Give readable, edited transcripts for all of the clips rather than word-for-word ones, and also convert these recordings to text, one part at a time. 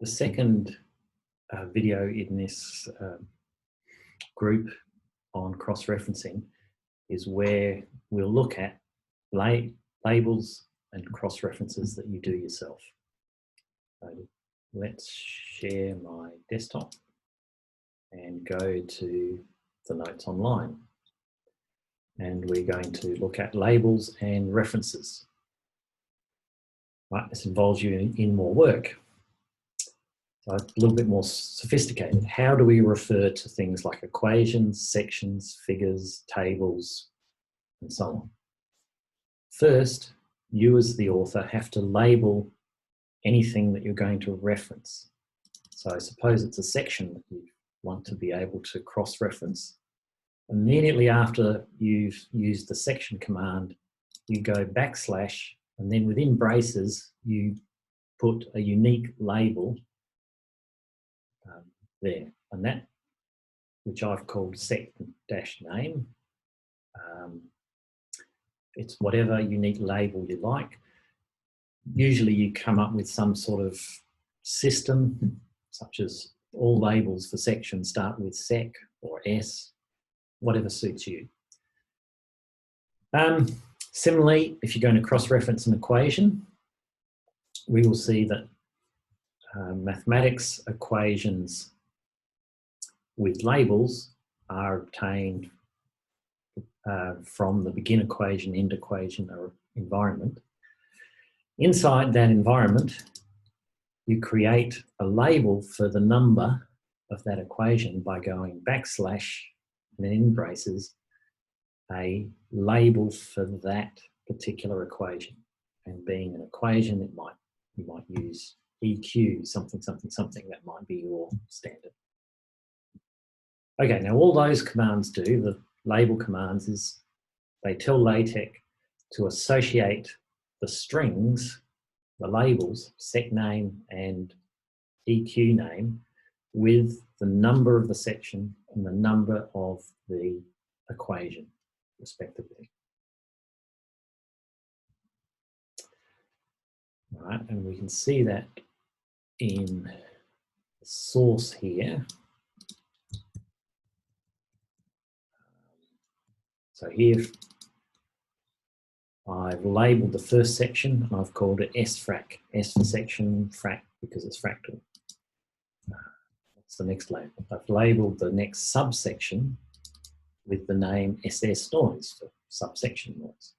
The second video in this group on cross-referencing is where we'll look at labels and cross-references that you do yourself. So let's share my desktop and go to the notes online. And we're going to look at labels and references. Right, this involves you in more work. So it's a little bit more sophisticated. How do we refer to things like equations, sections, figures, tables, and so on? First, you as the author have to label anything that you're going to reference. So suppose it's a section that you want to be able to cross-reference. Immediately after you've used the section command, you go backslash, and then within braces, you put a unique label there. And that, which I've called sec-name, it's whatever unique label you like. Usually you come up with some sort of system, such as all labels for sections start with sec or s, whatever suits you. Similarly, if you're going to cross-reference an equation, we will see that mathematics equations with labels are obtained from the begin equation, end equation, or environment. Inside that environment, you create a label for the number of that equation by going backslash and then in braces a label for that particular equation. And being an equation, you might use EQ, something, something, something. That might be your standard. Okay, now all those commands do, the label commands, is they tell LaTeX to associate the strings, the labels, sec name and EQ name, with the number of the section and the number of the equation, respectively. All right, and we can see that in the source here. So here I've labelled the first section and I've called it sfrac. S for section, frac because it's fractal. That's the next label. I've labelled the next subsection with the name SS noise for subsection noise.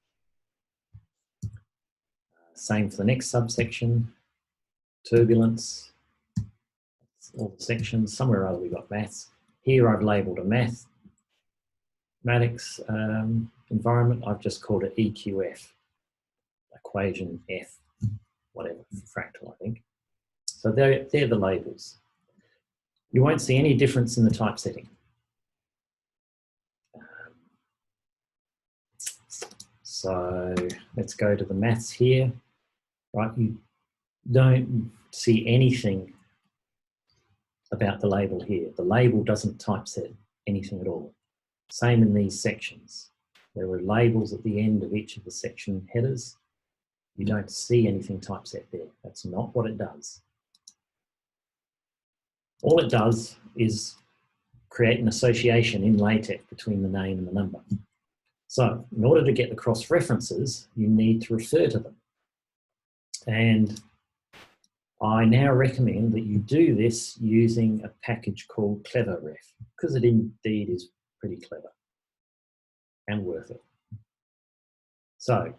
Same for the next subsection, turbulence, all the sections. Somewhere or other we've got maths. Here I've labelled a mathematics environment. I've just called it EQF, equation F, whatever, fractal, I think. So they're the labels. You won't see any difference in the typesetting. So let's go to the maths here. Right, you don't see anything about the label here. The label doesn't typeset anything at all. Same in these sections. There are labels at the end of each of the section headers. You don't see anything typeset there. That's not what it does. All it does is create an association in LaTeX between the name and the number. So in order to get the cross-references, you need to refer to them. And I now recommend that you do this using a package called CleverRef, because it indeed is pretty clever and worth it. So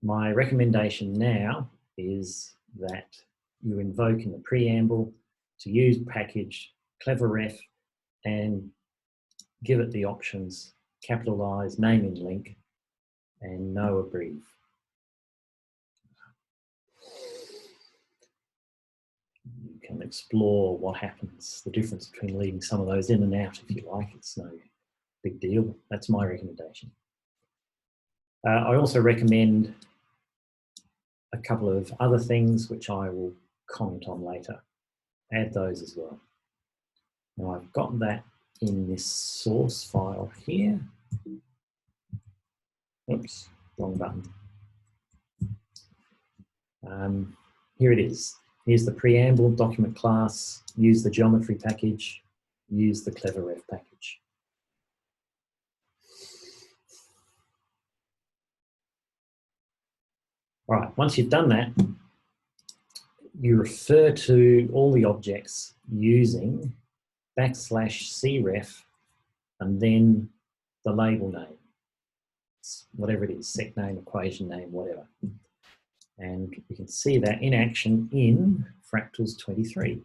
my recommendation now is that you invoke in the preamble to use package CleverRef and give it the options capitalize, name in link, and no abbrev. You can explore what happens, the difference between leaving some of those in and out if you like. It's no big deal. That's my recommendation. I also recommend a couple of other things which I will comment on later. Add those as well. Now I've got that in this source file here. Oops, wrong button. Here it is. Here's the preamble document class, use the geometry package, use the cleverref package. All right, once you've done that, you refer to all the objects using \cref and then the label name, whatever it is, sec name, equation name, whatever. And we can see that in action in Fractals 23.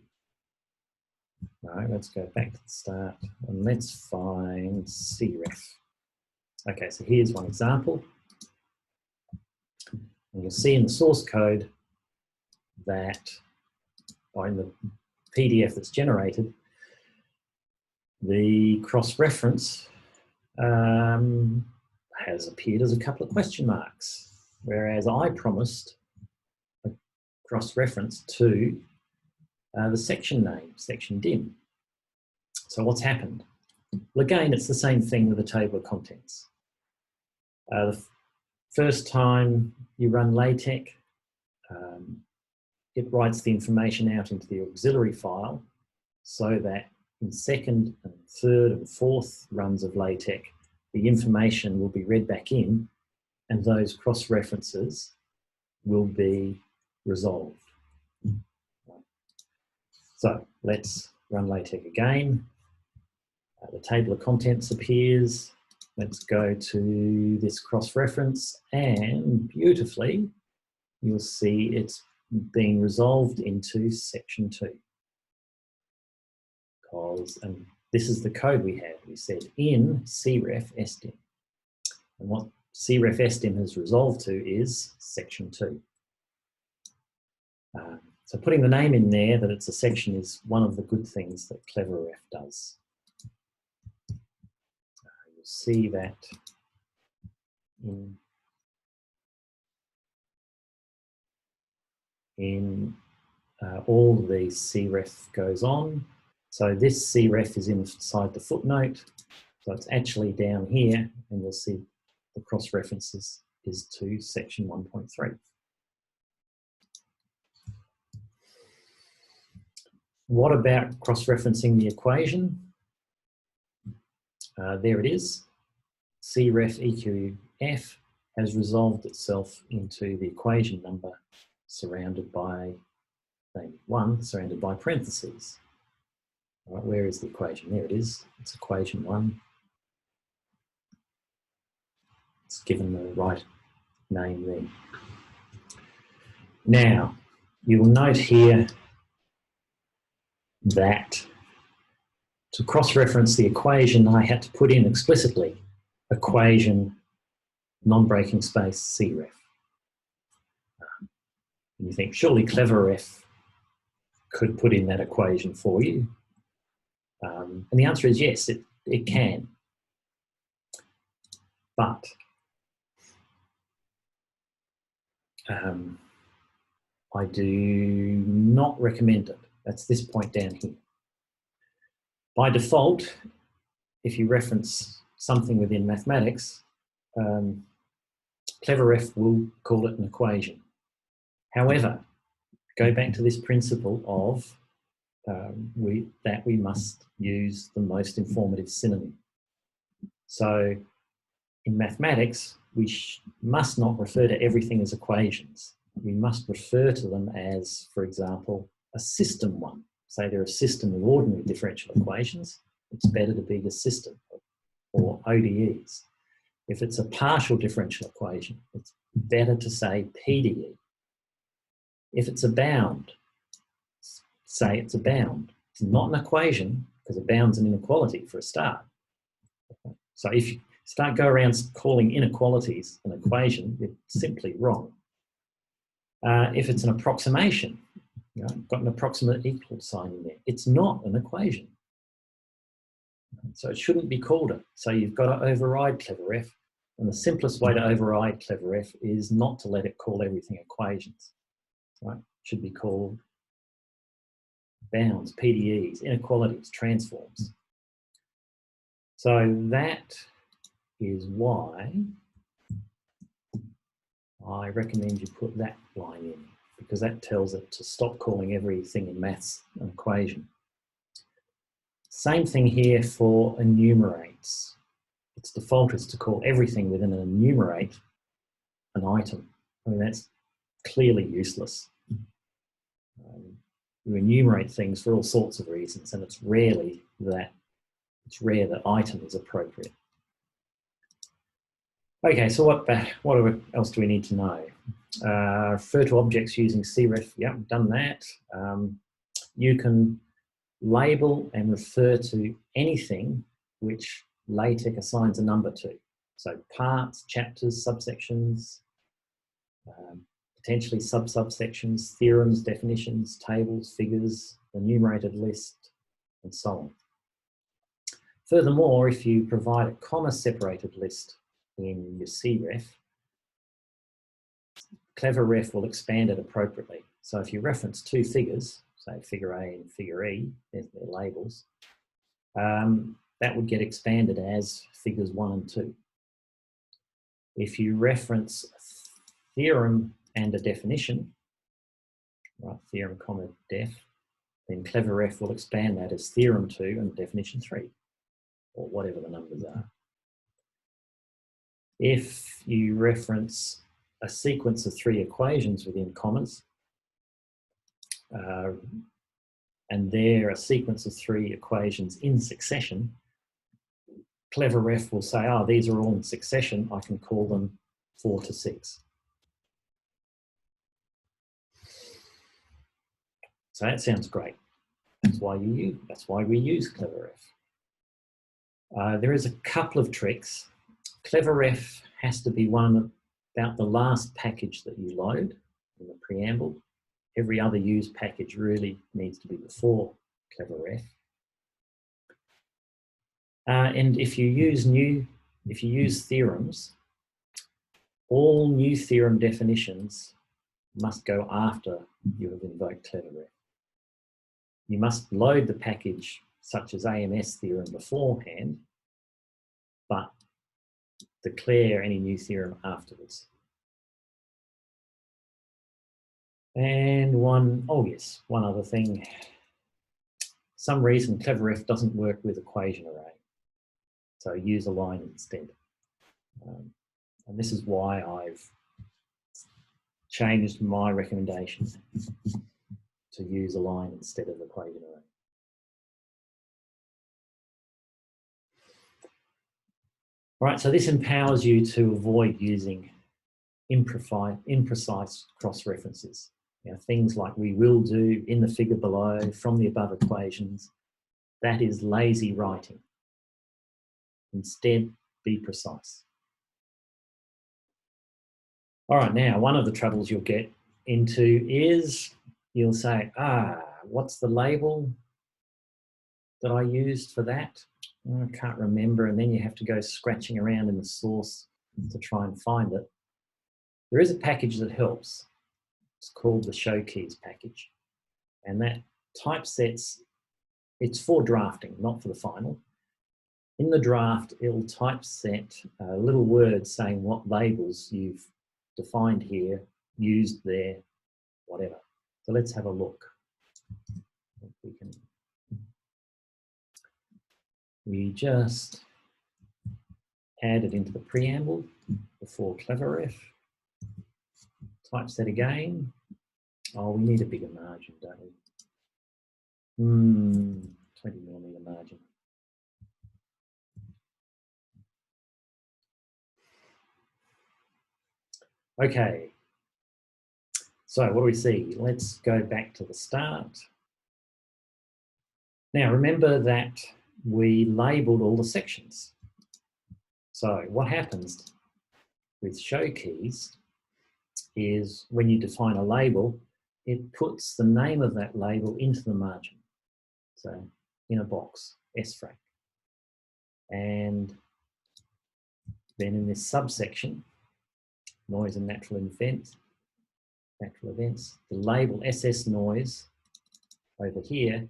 All right, let's go back to the start and let's find cref. Okay, so here's one example. And you'll see in the source code that, or in the PDF that's generated, the cross-reference has appeared as a couple of question marks, whereas I promised a cross-reference to the section name, section dim. So what's happened? Well, again, it's the same thing with the table of contents. The first time you run LaTeX, it writes the information out into the auxiliary file so that in second and third and fourth runs of LaTeX, the information will be read back in and those cross-references will be resolved. So let's run LaTeX again. The table of contents appears. Let's go to this cross-reference and beautifully, you'll see it's been resolved into section 2. And this is the code we had. We said in cref sdim. And what cref sdim has resolved to is section 2. So putting the name in there that it's a section is one of the good things that cleverref does. You'll see that in all of these cref goes on. So this cref is inside the footnote. So it's actually down here, and you'll see the cross-references is to section 1.3. What about cross-referencing the equation? There it is. cref eqf has resolved itself into the equation number surrounded by maybe 1, surrounded by parentheses. All right, where is the equation? There it is. It's equation 1. It's given the right name there. Now, you will note here that to cross-reference the equation, I had to put in explicitly equation non-breaking space cref. You think surely cleverref could put in that equation for you. And the answer is yes, it can. But I do not recommend it. That's this point down here. By default, if you reference something within mathematics, cleverref will call it an equation. However, go back to this principle of that we must use the most informative synonym. So in mathematics, we must not refer to everything as equations. We must refer to them as, for example, a system one. Say they're a system of ordinary differential equations, it's better to be the system, or ODEs. If it's a partial differential equation, it's better to say PDE. If it's a bound, say it's a bound. It's not an equation because a bound's an inequality for a start. So if you go around calling inequalities an equation, it's simply wrong. If it's an approximation, you know, got an approximate equal sign in there, it's not an equation. So it shouldn't be called it. So you've got to override cleverref. And the simplest way to override cleverref is not to let it call everything equations. Right? It should be called bounds, PDEs, inequalities, transforms. So that is why I recommend you put that line in. because that tells it to stop calling everything in maths an equation. Same thing here for enumerates. Its default is to call everything within an enumerate an item. I mean, that's clearly useless. You enumerate things for all sorts of reasons, and it's rare that item is appropriate. Okay, so what else do we need to know? Refer to objects using cref. Yeah, done that. You can label and refer to anything which LaTeX assigns a number to. So parts, chapters, subsections, potentially sub-subsections, theorems, definitions, tables, figures, enumerated list, and so on. Furthermore, if you provide a comma-separated list in your cref, cleverref will expand it appropriately. So if you reference two figures, say figure A and figure E, there's their labels, that would get expanded as figures 1 and 2. If you reference a theorem and a definition, right, theorem comma def, then cleverref will expand that as theorem 2 and definition 3, or whatever the numbers are. If you reference a sequence of 3 equations within commas, and they're a sequence of 3 equations in succession, cleverref will say, oh, these are all in succession, I can call them 4 to 6. So that sounds great. That's why we use cleverref. There is a couple of tricks. Cleverref has to be one about the last package that you load in the preamble. Every other used package really needs to be before cleverref. And if you use theorems, all new theorem definitions must go after you have invoked cleverref. You must load the package such as AMS theorem beforehand, but declare any new theorem afterwards. And one other thing. Some reason cleverref doesn't work with equation array, so use a line instead. And this is why I've changed my recommendation to use a line instead of equation array. All right, so this empowers you to avoid using imprecise cross-references. You know, things like we will do, in the figure below, from the above equations. That is lazy writing. Instead, be precise. All right, now, one of the troubles you'll get into is you'll say, what's the label that I used for that? I can't remember, and then you have to go scratching around in the source to try and find it. There is a package that helps. It's called the show keys package. And that typesets, it's for drafting, not for the final. In the draft, it'll typeset a little word saying what labels you've defined here, used there, whatever. So let's have a look. We just add it into the preamble before cleverref. Typeset again. Oh, we need a bigger margin, don't we? 20mm margin. Okay. So what do we see? Let's go back to the start. Now remember that we labeled all the sections. So what happens with show keys is when you define a label, it puts the name of that label into the margin. So in a box, sfrac. And then in this subsection, noise and natural events, the label SS noise over here,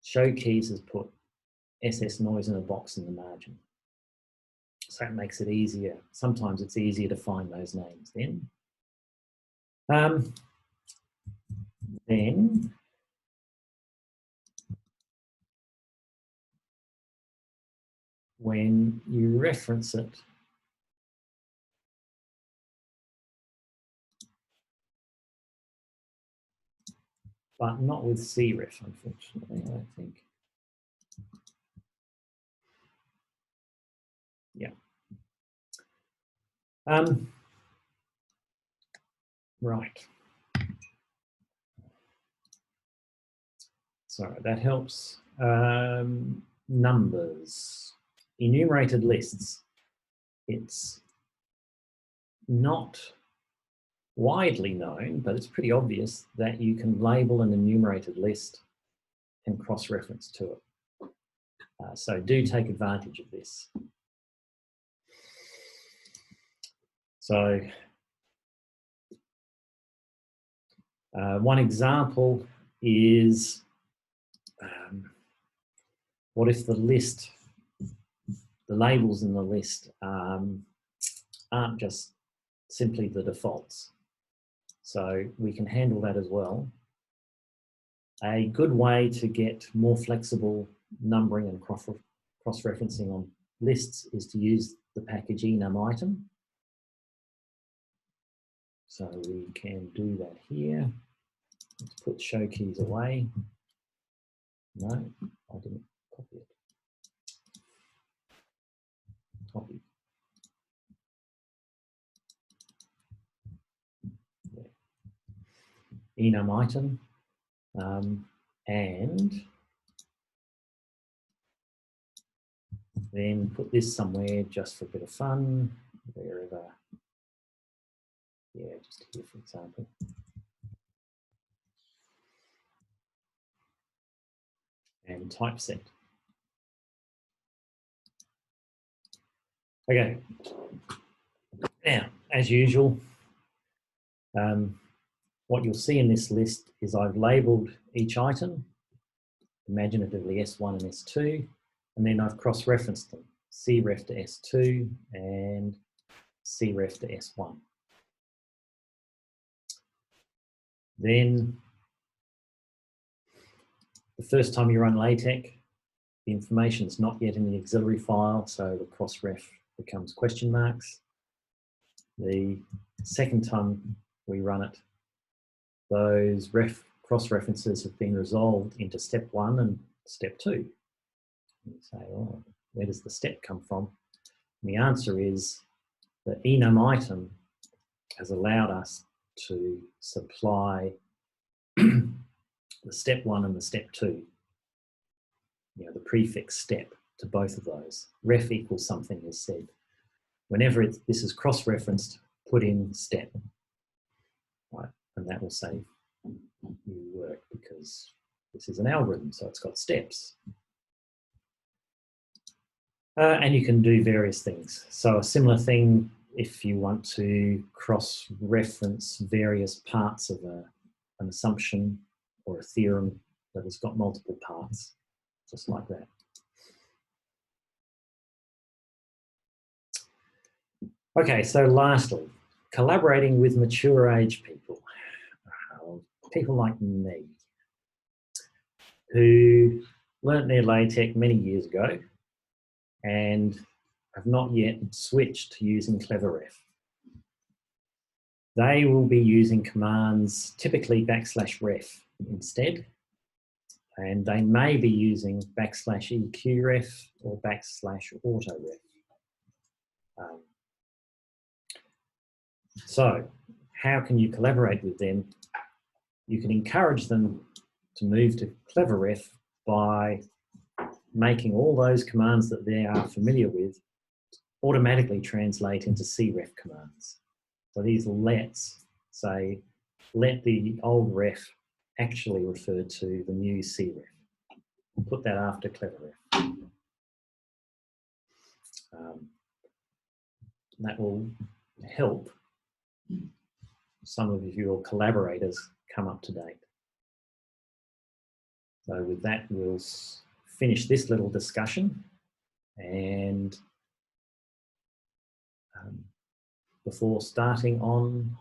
show keys has put SS noise in a box in the margin. So it makes it easier. Sometimes it's easier to find those names then. then when you reference it, but not with cref, unfortunately, I don't think. Yeah. Right. So that helps. Numbers. Enumerated lists. It's not widely known, but it's pretty obvious that you can label an enumerated list and cross-reference to it. So do take advantage of this. So one example is what if the list, the labels in the list aren't just simply the defaults. So we can handle that as well. A good way to get more flexible numbering and cross-referencing on lists is to use the package enumerated. So we can do that here. Let's put show keys away. No, I didn't copy it. Copy. Yeah. Enum item, and then put this somewhere just for a bit of fun, wherever. Yeah, just here, for example. And typeset. Okay. Now, as usual, what you'll see in this list is I've labelled each item, imaginatively S1 and S2, and then I've cross-referenced them, cref to S2 and cref to S1. Then, the first time you run LaTeX, the information is not yet in the auxiliary file, so the cross-ref becomes question marks. The second time we run it, those cross-references have been resolved into step 1 and step 2. You say, oh, where does the step come from? And the answer is that enum item has allowed us to supply the step 1 and the step 2, you know, the prefix step to both of those. Ref equals something is said. Whenever this is cross-referenced, put in step, right? And that will save you work because this is an algorithm, so it's got steps. And you can do various things. So a similar thing if you want to cross-reference various parts of an assumption or a theorem that has got multiple parts, just like that. Okay, so lastly, collaborating with mature age people, people like me, who learnt their LaTeX many years ago and have not yet switched to using cleverref. They will be using commands, typically \ref instead, and they may be using \eqref or \autoref. So how can you collaborate with them? You can encourage them to move to cleverref by making all those commands that they are familiar with automatically translate into cref commands. So these lets say, let the old ref actually refer to the new cref. Put that after cleverref. That will help some of your collaborators come up to date. So with that, we'll finish this little discussion, and before starting on